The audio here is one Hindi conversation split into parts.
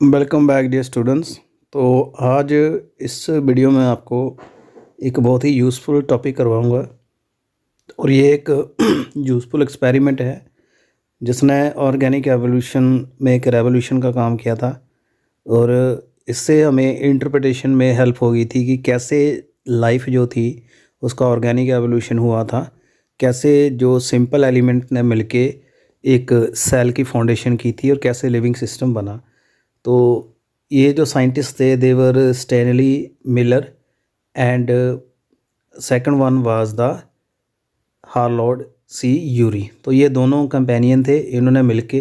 Welcome back dear students. तो आज इस वीडियो में आपको एक बहुत ही यूज़फुल टॉपिक करवाऊंगा और ये एक यूज़फुल एक्सपेरिमेंट है जिसने ऑर्गेनिक एवोल्यूशन में एक रेवोल्यूशन का काम किया था। और इससे हमें इंटरप्रिटेशन में हेल्प हो गई थी कि कैसे लाइफ जो थी उसका ऑर्गेनिक एवोल्यूशन हुआ था, कैसे जो सिंपल एलिमेंट ने मिलके एक सेल की फाउंडेशन की थी और कैसे लिविंग सिस्टम बना। तो ये जो साइंटिस्ट थे they were Stanley Miller and second one was the Harold C Urey. तो ये दोनों कंपेनियन थे, इन्होंने मिलके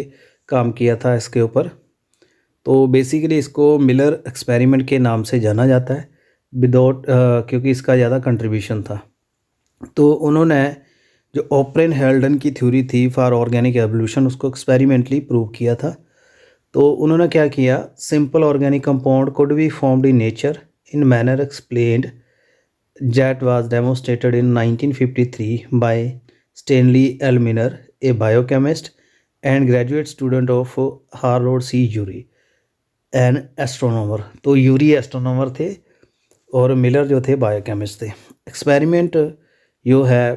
काम किया था इसके ऊपर। तो बेसिकली इसको मिलर एक्सपेरिमेंट के नाम से जाना जाता है विदाउट क्योंकि इसका ज़्यादा कंट्रीब्यूशन था। तो उन्होंने जो ओपरेन हेल्डन की थ्योरी थी फॉर ऑर्गेनिक एवोल्यूशन उसको एक्सपेरिमेंटली प्रूव किया था। तो उन्होंने क्या किया, simple organic compound could be formed in nature in manner explained that was demonstrated in 1953 by Stanley L Miller, a biochemist and graduate student of Harold C Urey, an astronomer. तो यूरी एस्ट्रोनॉमर थे और मिलर जो थे बायोकेमिस्ट थे। एक्सपेरिमेंट जो है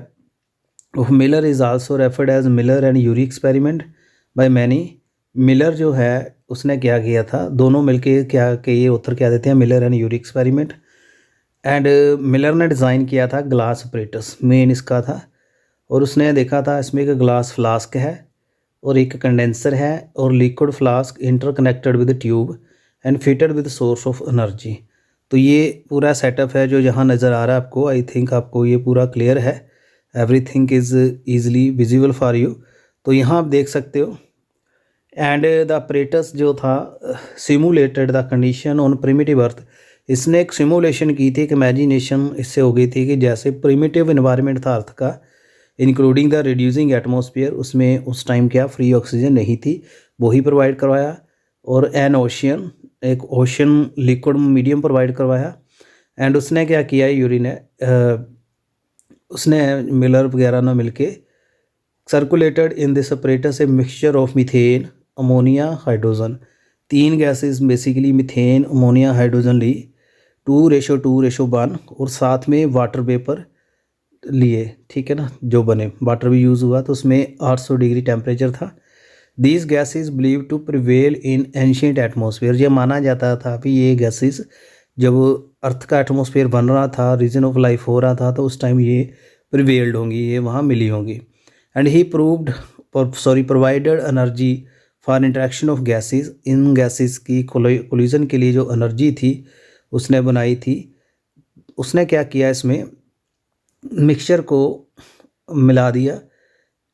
Miller is also referred as Miller and Urey experiment by many. Miller जो है उसने क्या किया था, दोनों मिलके क्या कि ये उत्तर क्या देते हैं, Miller and Urey experiment. And Miller ने डिज़ाइन किया था ग्लास अपरेटस, मेन इसका था। और उसने देखा था इसमें एक ग्लास फ्लास्क है और एक कंडेंसर है और liquid flask interconnected with tube and fitted with source of energy. तो ये पूरा सेटअप है जो यहाँ नज़र आ रहा है आपको। आई थिंक आपको ये पूरा क्लियर है, everything is easily visible for you. तो यहाँ आप देख सकते हो। एंड द अपरेटस जो था simulated the condition on primitive earth. इसने एक सिमुलेशन की थी, एक इमेजिनेशन इससे हो गई थी कि जैसे प्रिमिटिव इन्वायरमेंट था अर्थ का, इंक्लूडिंग द रिड्यूसिंग एटमॉस्फेयर, उसमें उस टाइम क्या फ्री ऑक्सीजन नहीं थी, वही प्रोवाइड करवाया। और एन ओशियन, एक ओशन लिक्विड मीडियम प्रोवाइड करवाया। एंड उसने क्या किया, यूरी ने उसने मिलर वगैरह ने मिलके circulated in this apparatus a mixture of methane ammonia hydrogen. तीन gases basically methane ammonia hydrogen ली 2:2:1 और साथ में वाटर वेपर लिए, ठीक है ना, जो बने वाटर भी यूज़ हुआ। तो उसमें 800 डिग्री टेम्परेचर था। These gases believe to prevail in ancient atmosphere. ये माना जाता था कि ये गैसेस जब अर्थ का एटमॉस्फेयर बन रहा था, रीजन ऑफ लाइफ हो रहा था, तो उस टाइम ये प्रिवेल्ड होंगी, ये वहाँ मिली होंगी। And he provided energy for interaction of gases. In gases की कोलिजन के लिए जो एनर्जी थी उसने बनाई थी। उसने क्या किया, इसमें मिक्सचर को मिला दिया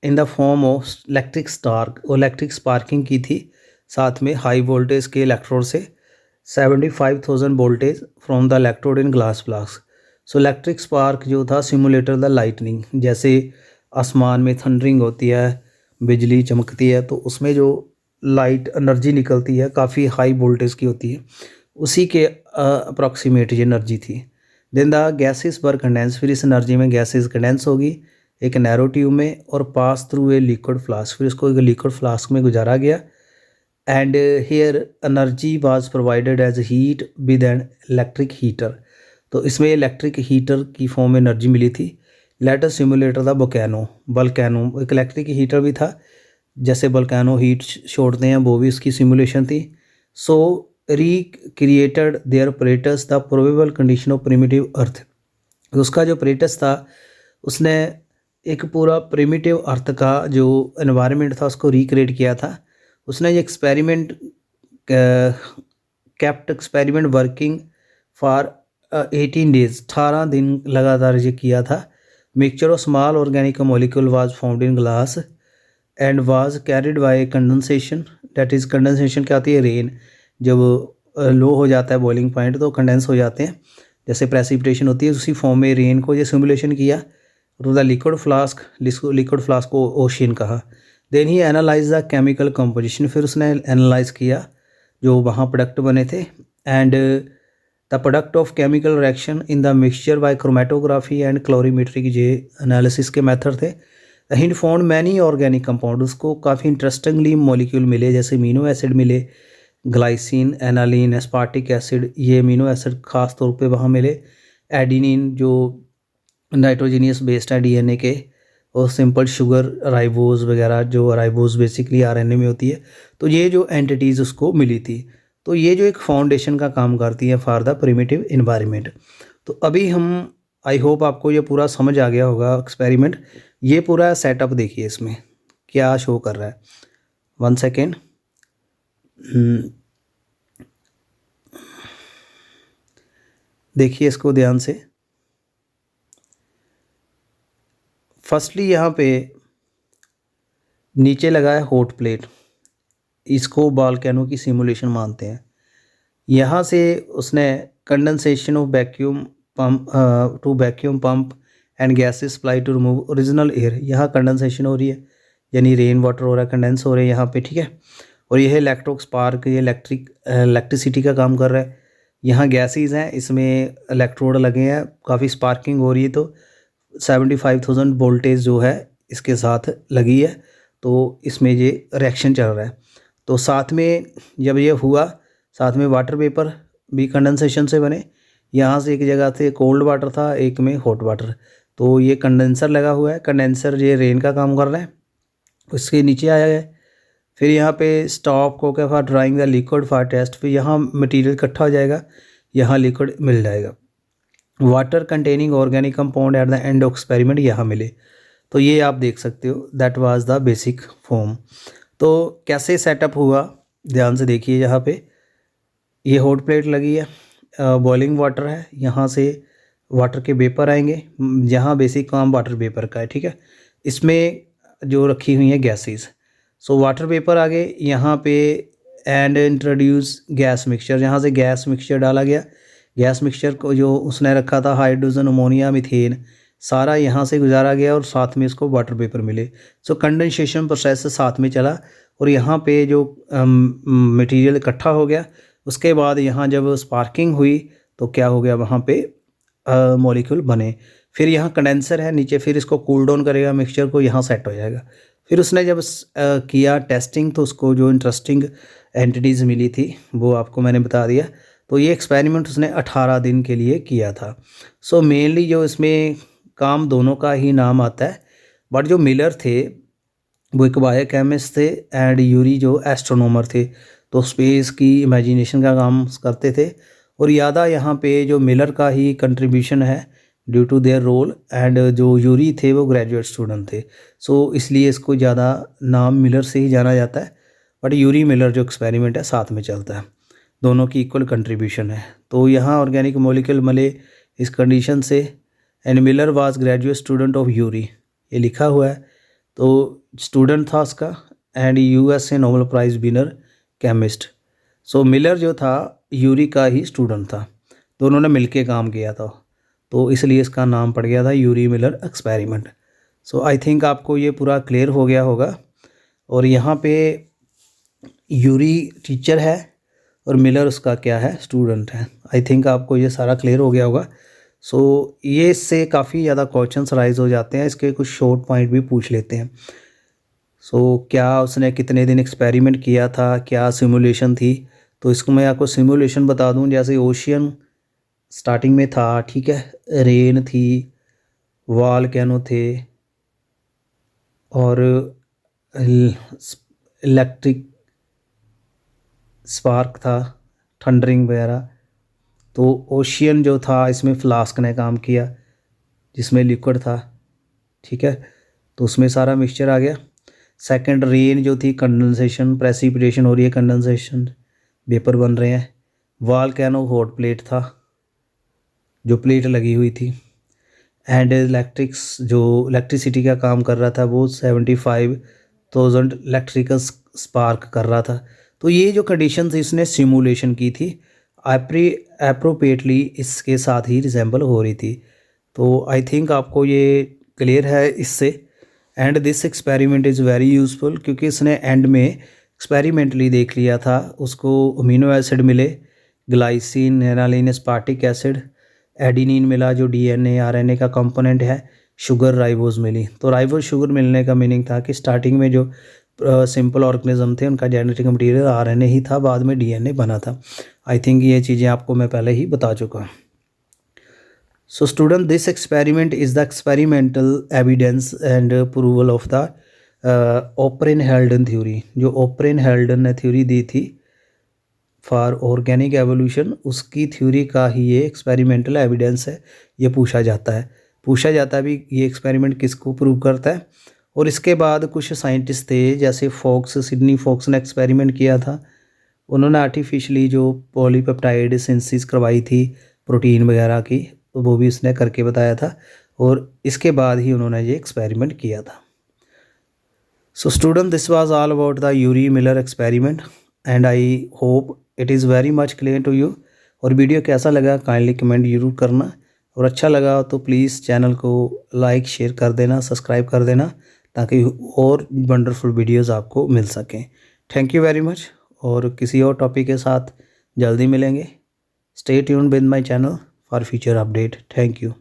in the form of electric spark, और इलेक्ट्रिक स्पार्किंग की थी साथ में हाई वोल्टेज के इलेक्ट्रोड से 75,000 voltage from the electrode in glass flask. So electric spark जो था सिमुलेटर द लाइटनिंग, जैसे आसमान में थंडरिंग होती है, बिजली चमकती है, तो उसमें जो लाइट एनर्जी निकलती है काफ़ी हाई वोल्टेज की होती है, उसी के अप्रॉक्सीमेट ये एनर्जी थी। Then the gases were condense, फिर इस एनर्जी में गैसेस कंडेंस होगी एक नैरो ट्यूब में और pass through a liquid flask, फिर इसको एक लिक्विड फ्लास्क में गुजारा गया। And here energy was provided as heat with an electric heater. तो इसमें इलेक्ट्रिक हीटर की फॉर्म में एनर्जी मिली थी। लेटर सिमुलेटर था वल्केनो, एक इलेक्ट्रिक हीटर भी था, जैसे वल्केनो हीट छोड़ते हैं वो भी उसकी सिमुलेशन थी। So recreated their operators the probable condition of primitive earth. उसका जो ऑपरेटर्स था उसने एक पूरा प्रिमिटिव अर्थ का जो एनवायरनमेंट था उसको रिक्रिएट किया था। उसने ये experiment kept experiment working for 18 days, 18 दिन लगातार ये किया था। Mixture of small organic molecule was found in glass and was carried by condensation. That is condensation क्या होती है, रेन जब लो हो जाता है बॉइलिंग पॉइंट तो कंडेंस हो जाते हैं, जैसे प्रेसिपिटेशन होती है, उसी फॉर्म में रेन को ये सिमुलेशन किया। द लिक्विड फ्लास्क को ओशियन कहा। Then he analyse the chemical composition, फिर उसने एनालाइज किया जो वहाँ प्रोडक्ट बने थे। And the product of chemical reaction in the mixture by chromatography and colorimetry की जे एनालिसिस के मेथड थे। हिंट फाउंड मैनी ऑर्गेनिक कंपाउंड, उसको काफ़ी इंटरेस्टिंगली मॉलिक्यूल मिले, जैसे मीनो एसिड मिले, ग्लाइसिन, एनालिन, एस्पार्टिक एसिड, ये अमीनो एसिड ख़ास तौर पे वहाँ मिले। एडिनिन जो नाइट्रोजीनियस बेस्ड है डीएनए के, और सिंपल शुगर, राइबोज वगैरह, जो राइबोज बेसिकली आरएनए में होती है। तो ये जो एंटिटीज़ उसको मिली थी, तो ये जो एक फाउंडेशन का काम करती है फॉर द प्रिमिटिव इन्वायरमेंट। तो अभी हम, आई होप आपको ये पूरा समझ आ गया होगा एक्सपेरिमेंट। ये पूरा सेटअप देखिए इसमें क्या शो कर रहा है। 1 सेकेंड। देखिए इसको ध्यान से। फर्स्टली यहाँ पे नीचे लगा है हॉट प्लेट, इसको वोल्केनो की सिमुलेशन मानते हैं। यहाँ से उसने condensation of vacuum pump to vacuum pump and gases supply to remove original air. यहाँ कंडेंसेशन हो रही है, यानी रेन वाटर हो रहा है, कंडेंस हो रहे हैं यहाँ पे, ठीक है। और यह इलेक्ट्रो स्पार्क, ये इलेक्ट्रिसिटी का काम कर रहा है। यहाँ गैसेस हैं, इसमें इलेक्ट्रोड लगे हैं, काफ़ी स्पार्किंग हो रही है। तो 75,000 वोल्टेज जो है इसके साथ लगी है, तो इसमें ये रिएक्शन चल रहा है। तो साथ में जब ये हुआ, साथ में वाटर वेपर भी कंडेंसेशन से बने। यहाँ से एक जगह से कोल्ड वाटर था, एक में हॉट वाटर, तो ये कंडेंसर लगा हुआ है। कंडेंसर ये रेन का काम कर रहा है, उसके नीचे आया है। फिर यहाँ पे स्टॉप को क्या for drawing the liquid for test. फिर यहाँ मटेरियल इकट्ठा हो जाएगा, यहाँ लिक्विड मिल जाएगा। Water containing organic compound at the end of experiment यहाँ मिले। तो ये आप देख सकते हो, that was the basic form. तो कैसे सेटअप हुआ, ध्यान से देखिए। यहाँ पे ये हॉट प्लेट लगी है, बॉइलिंग वाटर है, यहाँ से वाटर के वेपर आएंगे। यहाँ बेसिक काम वाटर वेपर का है, ठीक है। इसमें जो रखी हुई है गैसेस, सो वाटर वेपर आ गए यहाँ पे। एंड इंट्रोड्यूस गैस मिक्सचर, यहाँ से गैस मिक्सचर डाला गया। गैस मिक्सचर को जो उसने रखा था, हाइड्रोजन, अमोनिया, मीथेन, सारा यहाँ से गुजारा गया, और साथ में इसको वाटर वेपर मिले। सो कंडेंसेशन प्रोसेस साथ में चला, और यहाँ पे जो मटेरियल इकट्ठा हो गया, उसके बाद यहाँ जब स्पार्किंग हुई तो क्या हो गया, वहाँ पे मॉलिक्यूल बने। फिर यहाँ कंडेंसर है नीचे, फिर इसको कूल डाउन करेगा मिक्सचर को, यहाँ सेट हो जाएगा। फिर उसने जब किया टेस्टिंग, तो उसको जो इंटरेस्टिंग एंटिटीज़ मिली थी वो आपको मैंने बता दिया। तो ये एक्सपेरिमेंट उसने 18 दिन के लिए किया था। सो मेनली जो इसमें काम दोनों का ही नाम आता है, बट जो मिलर थे वो एक बायोकेमिस्ट थे, एंड यूरी जो एस्ट्रोनॉमर थे, तो स्पेस की इमेजिनेशन का काम करते थे। और ज़्यादा यहाँ पे जो मिलर का ही कंट्रीब्यूशन है due to their role, and जो यूरी थे वो ग्रेजुएट स्टूडेंट थे। सो इसलिए इसको ज़्यादा नाम मिलर से ही जाना जाता है, बट यूरी मिलर जो एक्सपेरिमेंट है साथ में चलता है, दोनों की इक्वल कंट्रीब्यूशन है। तो यहाँ ऑर्गेनिक मॉलिक्यूल मिले इस कंडीशन से, and Miller was graduate student of Yuri, ये लिखा हुआ है। तो स्टूडेंट था उसका, and USA Nobel prize winner chemist. So Miller जो था यूरी का ही स्टूडेंट था, दोनों ने मिलके काम किया था, तो इसलिए इसका नाम पड़ गया था Yuri Miller experiment. So I think आपको ये पूरा क्लियर हो गया होगा। और यहाँ पे यूरी टीचर है और मिलर उसका क्या है, स्टूडेंट है। आई थिंक आपको ये सारा क्लियर हो गया होगा। सो ये इससे काफ़ी ज़्यादा क्वेश्चंस राइज हो जाते हैं, इसके कुछ शॉर्ट पॉइंट भी पूछ लेते हैं। सो क्या उसने कितने दिन एक्सपेरिमेंट किया था, क्या सिमुलेशन थी, तो इसको मैं आपको सिमुलेशन बता दूं। जैसे ओशियन स्टार्टिंग में था, ठीक है, रेन थी, वॉल्केनो थे, और इलेक्ट्रिक स्पार्क था, थंडरिंग वगैरह। तो ओशियन जो था, इसमें फ्लास्क ने काम किया जिसमें लिक्विड था, ठीक है, तो उसमें सारा मिक्सचर आ गया। सेकंड रेन जो थी, कंडेंसेशन, प्रेसिपिटेशन हो रही है, कंडेंसेशन, वेपर बन रहे हैं। वॉल्केनो हॉट प्लेट था, जो प्लेट लगी हुई थी। एंड इलेक्ट्रिक्स जो इलेक्ट्रिसिटी का काम कर रहा था, वो 75,000 इलेक्ट्रिकल स्पार्क कर रहा था। तो ये जो कंडीशन थी इसने सिमुलेशन की थी, अप्रोप्रिएटली इसके साथ ही रिजेंबल हो रही थी। तो आई थिंक आपको ये क्लियर है इससे। And this experiment is very useful, क्योंकि इसने एंड में एक्सपेरिमेंटली देख लिया था, उसको अमीनो एसिड मिले, glycine, alanine, aspartic acid, adenine मिला जो डीएनए आरएनए का कंपोनेंट है, शुगर, राइबोज मिली। तो राइबोज शुगर मिलने का मीनिंग था कि स्टार्टिंग में जो सिंपल ऑर्गेनिज्म थे, उनका जेनेटिक मटेरियल आरएनए ही था, बाद में डीएनए बना था। आई थिंक ये चीज़ें आपको मैं पहले ही बता चुका। So student, this experiment is the experimental evidence and proval of the Oparin Haldane theory. जो ओपरेन हेल्डन ने थ्योरी दी थी फॉर ऑर्गेनिक एवोल्यूशन, उसकी थ्योरी का ही ये एक्सपेरिमेंटल एविडेंस है। ये पूछा जाता है भी ये एक्सपेरिमेंट किसको प्रूव करता है। और इसके बाद कुछ साइंटिस्ट थे, जैसे सिडनी फॉक्स ने एक्सपेरिमेंट किया था। उन्होंने आर्टिफिशियली जो पॉलीपेप्टाइड सिंथेसिस करवाई थी प्रोटीन वगैरह की, तो वो भी उसने करके बताया था, और इसके बाद ही उन्होंने ये एक्सपेरिमेंट किया था। So student, this was all about the Urey Miller experiment and I hope it is very much clear to you. और वीडियो कैसा लगा काइंडली कमेंट जरूर करना, और अच्छा लगा तो प्लीज़ चैनल को लाइक शेयर कर देना, सब्सक्राइब कर देना, ताकि और वंडरफुल वीडियोस आपको मिल सकें। थैंक यू वेरी मच, और किसी और टॉपिक के साथ जल्दी मिलेंगे। Stay tuned with my channel for future update. Thank you.